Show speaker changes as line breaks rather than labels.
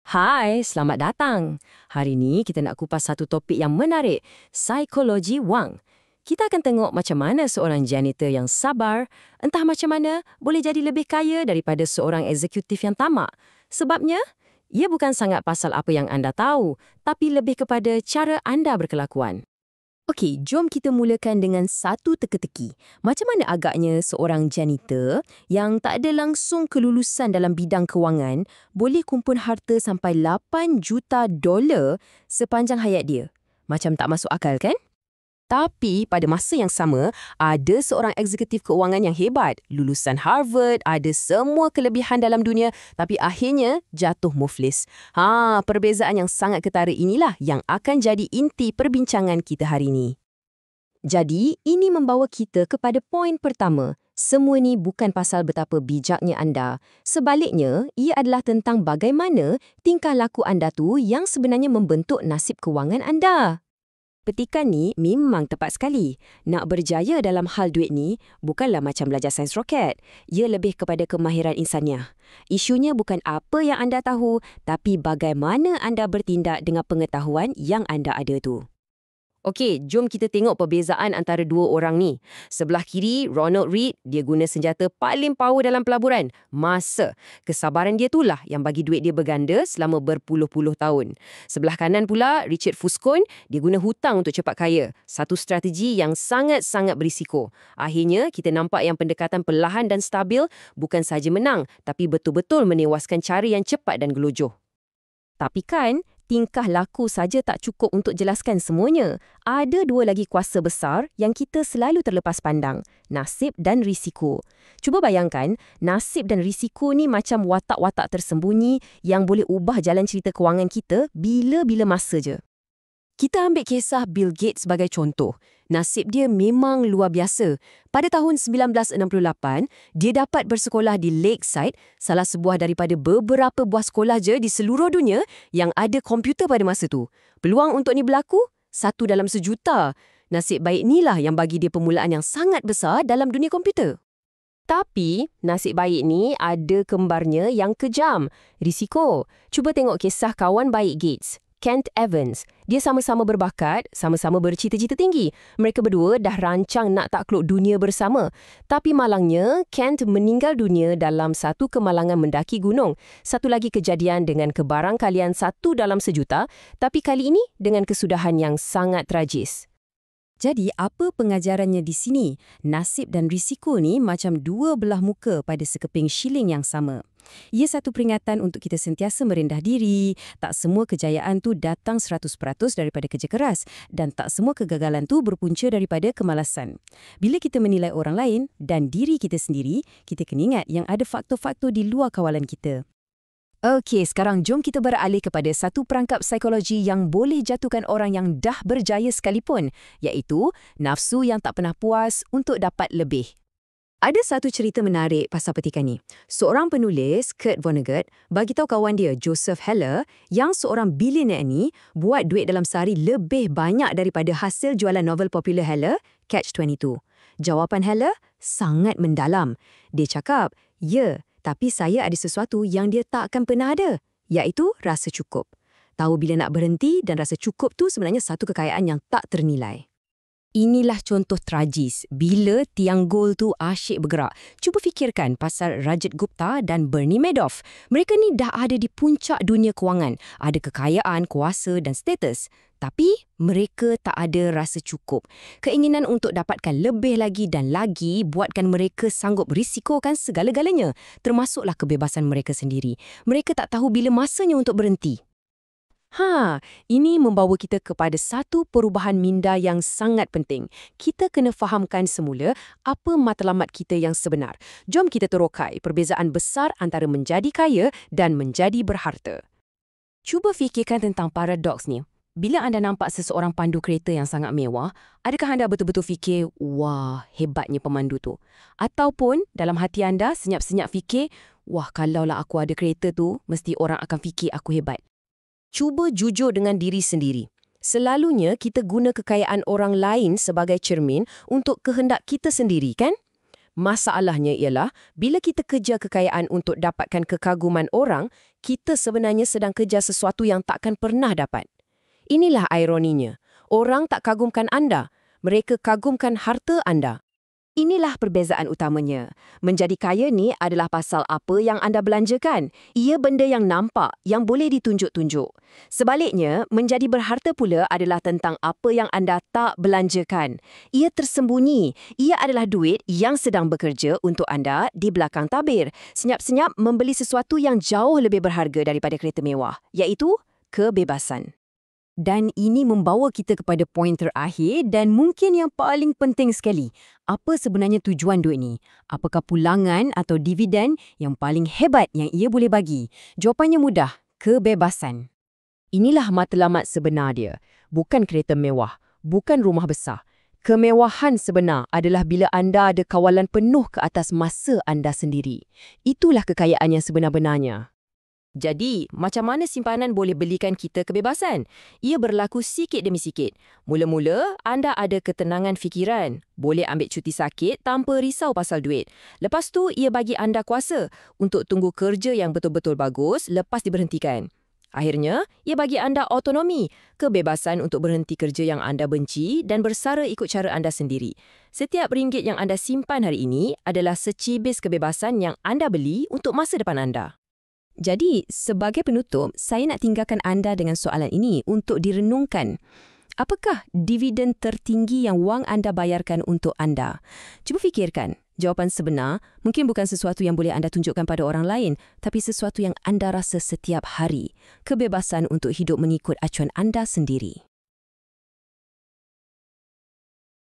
Hai, selamat datang. Hari ni kita nak kupas satu topik yang menarik, psikologi wang. Kita akan tengok macam mana seorang janitor yang sabar, entah macam mana boleh jadi lebih kaya daripada seorang eksekutif yang tamak. Sebabnya, ia bukan sangat pasal apa yang anda tahu, tapi lebih kepada cara anda berkelakuan. Okey, jom kita mulakan dengan satu teka-teki. Macam mana agaknya seorang janitor yang tak ada langsung kelulusan dalam bidang kewangan boleh kumpul harta sampai $8 juta sepanjang hayat dia? Macam tak masuk akal kan? Tapi pada masa yang sama, ada seorang eksekutif keuangan yang hebat, lulusan Harvard, ada semua kelebihan dalam dunia, tapi akhirnya jatuh muflis. Perbezaan yang sangat ketara inilah yang akan jadi inti perbincangan kita hari ini. Jadi, ini membawa kita kepada poin pertama. Semua ni bukan pasal betapa bijaknya anda. Sebaliknya, ia adalah tentang bagaimana tingkah laku anda tu yang sebenarnya membentuk nasib kewangan anda. Petikan ni memang tepat sekali. Nak berjaya dalam hal duit ni bukanlah macam belajar sains roket. Ia lebih kepada kemahiran insaniah. Isunya bukan apa yang anda tahu, tapi bagaimana anda bertindak dengan pengetahuan yang anda ada tu. Okey, jom kita tengok perbezaan antara dua orang ni. Sebelah kiri, Ronald Read, dia guna senjata paling power dalam pelaburan, masa. Kesabaran dia itulah yang bagi duit dia berganda selama berpuluh-puluh tahun. Sebelah kanan pula, Richard Fuscon, dia guna hutang untuk cepat kaya. Satu strategi yang sangat-sangat berisiko. Akhirnya, kita nampak yang pendekatan perlahan dan stabil bukan sahaja menang, tapi betul-betul menewaskan cara yang cepat dan gelojoh. Tapi kan, tingkah laku saja tak cukup untuk jelaskan semuanya. Ada dua lagi kuasa besar yang kita selalu terlepas pandang, nasib dan risiko. Cuba bayangkan, nasib dan risiko ni macam watak-watak tersembunyi yang boleh ubah jalan cerita kewangan kita bila-bila masa je. Kita ambil kisah Bill Gates sebagai contoh. Nasib dia memang luar biasa. Pada tahun 1968, dia dapat bersekolah di Lakeside, salah sebuah daripada beberapa buah sekolah je di seluruh dunia yang ada komputer pada masa tu. Peluang untuk ni berlaku? 1 dalam sejuta. Nasib baik inilah yang bagi dia permulaan yang sangat besar dalam dunia komputer. Tapi, nasib baik ni ada kembarnya yang kejam. Risiko. Cuba tengok kisah kawan baik Gates, Kent Evans. Dia sama-sama berbakat, sama-sama bercita-cita tinggi. Mereka berdua dah rancang nak takluk dunia bersama. Tapi malangnya, Kent meninggal dunia dalam satu kemalangan mendaki gunung. Satu lagi kejadian dengan kebarangkalian 1 dalam sejuta, tapi kali ini dengan kesudahan yang sangat tragis. Jadi, apa pengajarannya di sini? Nasib dan risiko ni macam dua belah muka pada sekeping shilling yang sama. Ia satu peringatan untuk kita sentiasa merendah diri. Tak semua kejayaan tu datang 100% daripada kerja keras dan tak semua kegagalan tu berpunca daripada kemalasan. Bila kita menilai orang lain dan diri kita sendiri, kita kena ingat yang ada faktor-faktor di luar kawalan kita. Okey, sekarang jom kita beralih kepada satu perangkap psikologi yang boleh jatuhkan orang yang dah berjaya sekalipun, iaitu nafsu yang tak pernah puas untuk dapat lebih. Ada satu cerita menarik pasal petikan ni. Seorang penulis, Kurt Vonnegut, bagi tahu kawan dia, Joseph Heller, yang seorang bilioner ni buat duit dalam sehari lebih banyak daripada hasil jualan novel popular Heller, Catch-22. Jawapan Heller sangat mendalam. Dia cakap, ya, tapi saya ada sesuatu yang dia tak akan pernah ada, iaitu rasa cukup. Tahu bila nak berhenti dan rasa cukup tu sebenarnya satu kekayaan yang tak ternilai. Inilah contoh tragis bila tiang gol tu asyik bergerak. Cuba fikirkan pasal Rajat Gupta dan Bernie Madoff. Mereka ni dah ada di puncak dunia kewangan. Ada kekayaan, kuasa dan status. Tapi mereka tak ada rasa cukup. Keinginan untuk dapatkan lebih lagi dan lagi buatkan mereka sanggup risikokan segala-galanya. Termasuklah kebebasan mereka sendiri. Mereka tak tahu bila masanya untuk berhenti. Ini membawa kita kepada satu perubahan minda yang sangat penting. Kita kena fahamkan semula apa matlamat kita yang sebenar. Jom kita terokai perbezaan besar antara menjadi kaya dan menjadi berharta. Cuba fikirkan tentang paradoks ni. Bila anda nampak seseorang pandu kereta yang sangat mewah, adakah anda betul-betul fikir, wah, hebatnya pemandu tu? Ataupun dalam hati anda senyap-senyap fikir, wah, kalaulah aku ada kereta tu, mesti orang akan fikir aku hebat. Cuba jujur dengan diri sendiri. Selalunya kita guna kekayaan orang lain sebagai cermin untuk kehendak kita sendiri, kan? Masalahnya ialah, bila kita kejar kekayaan untuk dapatkan kekaguman orang, kita sebenarnya sedang kejar sesuatu yang takkan pernah dapat. Inilah ironinya. Orang tak kagumkan anda, mereka kagumkan harta anda. Inilah perbezaan utamanya. Menjadi kaya ni adalah pasal apa yang anda belanjakan. Ia benda yang nampak, yang boleh ditunjuk-tunjuk. Sebaliknya, menjadi berharta pula adalah tentang apa yang anda tak belanjakan. Ia tersembunyi. Ia adalah duit yang sedang bekerja untuk anda di belakang tabir. Senyap-senyap membeli sesuatu yang jauh lebih berharga daripada kereta mewah, iaitu kebebasan. Dan ini membawa kita kepada poin terakhir dan mungkin yang paling penting sekali. Apa sebenarnya tujuan duit ni? Apakah pulangan atau dividen yang paling hebat yang ia boleh bagi? Jawapannya mudah, kebebasan. Inilah matlamat sebenar dia. Bukan kereta mewah, bukan rumah besar. Kemewahan sebenar adalah bila anda ada kawalan penuh ke atas masa anda sendiri. Itulah kekayaan yang sebenar-benarnya. Jadi, macam mana simpanan boleh belikan kita kebebasan? Ia berlaku sikit demi sikit. Mula-mula, anda ada ketenangan fikiran. Boleh ambil cuti sakit tanpa risau pasal duit. Lepas tu, ia bagi anda kuasa untuk tunggu kerja yang betul-betul bagus lepas diberhentikan. Akhirnya, ia bagi anda autonomi, kebebasan untuk berhenti kerja yang anda benci dan bersara ikut cara anda sendiri. Setiap ringgit yang anda simpan hari ini adalah secibis kebebasan yang anda beli untuk masa depan anda. Jadi, sebagai penutup, saya nak tinggalkan anda dengan soalan ini untuk direnungkan. Apakah dividen tertinggi yang wang anda bayarkan untuk anda? Cuba fikirkan. Jawapan sebenar mungkin bukan sesuatu yang boleh anda tunjukkan pada orang lain, tapi sesuatu yang anda rasa setiap hari. Kebebasan untuk hidup mengikut acuan anda sendiri.